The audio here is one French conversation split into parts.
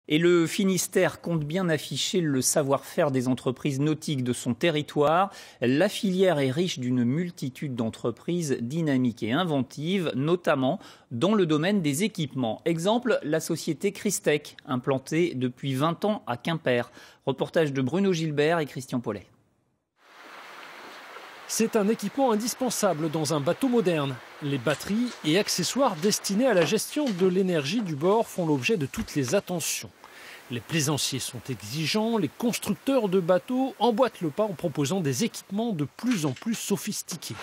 Et le Finistère compte bien afficher le savoir-faire des entreprises nautiques de son territoire. La filière est riche d'une multitude d'entreprises dynamiques et inventives, notamment dans le domaine des équipements. Exemple, la société Christec, implantée depuis 20 ans à Quimper. Reportage de Bruno Gilbert et Christian Paulet. C'est un équipement indispensable dans un bateau moderne. Les batteries et accessoires destinés à la gestion de l'énergie du bord font l'objet de toutes les attentions. Les plaisanciers sont exigeants, les constructeurs de bateaux emboîtent le pas en proposant des équipements de plus en plus sophistiqués.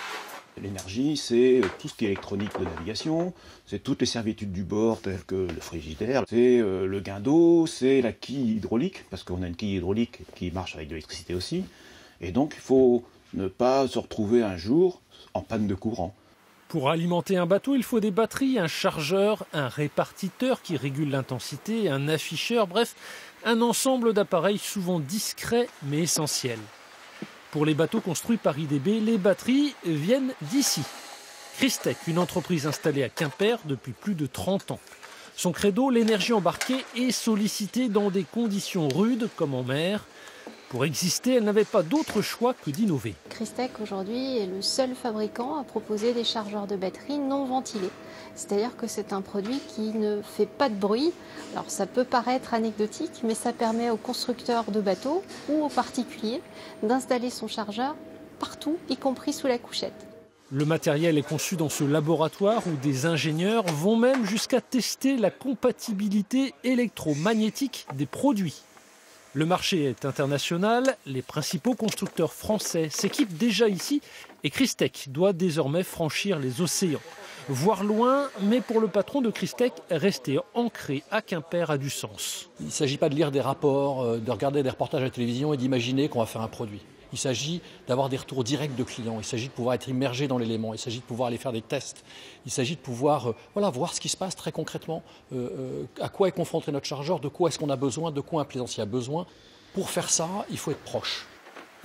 L'énergie, c'est tout ce qui est électronique de navigation, c'est toutes les servitudes du bord telles que le frigidaire, c'est le guindeau, c'est la quille hydraulique, parce qu'on a une quille hydraulique qui marche avec de l'électricité aussi. Et donc il faut ne pas se retrouver un jour en panne de courant. Pour alimenter un bateau, il faut des batteries, un chargeur, un répartiteur qui régule l'intensité, un afficheur, bref, un ensemble d'appareils souvent discrets mais essentiels. Pour les bateaux construits par IDB, les batteries viennent d'ici. Christec, une entreprise installée à Quimper depuis plus de 30 ans. Son credo, l'énergie embarquée est sollicitée dans des conditions rudes comme en mer. Pour exister, elle n'avait pas d'autre choix que d'innover. Christec aujourd'hui est le seul fabricant à proposer des chargeurs de batterie non ventilés. C'est-à-dire que c'est un produit qui ne fait pas de bruit. Alors ça peut paraître anecdotique, mais ça permet aux constructeurs de bateaux ou aux particuliers d'installer son chargeur partout, y compris sous la couchette. Le matériel est conçu dans ce laboratoire où des ingénieurs vont même jusqu'à tester la compatibilité électromagnétique des produits. Le marché est international, les principaux constructeurs français s'équipent déjà ici et Christec doit désormais franchir les océans. Voir loin, mais pour le patron de Christec, rester ancré à Quimper a du sens. Il ne s'agit pas de lire des rapports, de regarder des reportages à la télévision et d'imaginer qu'on va faire un produit. Il s'agit d'avoir des retours directs de clients, il s'agit de pouvoir être immergé dans l'élément, il s'agit de pouvoir aller faire des tests, il s'agit de pouvoir voir ce qui se passe très concrètement, à quoi est confronté notre chargeur, de quoi est-ce qu'on a besoin, de quoi un plaisancier a besoin. Pour faire ça, il faut être proche.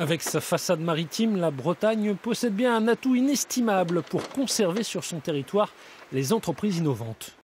Avec sa façade maritime, la Bretagne possède bien un atout inestimable pour conserver sur son territoire les entreprises innovantes.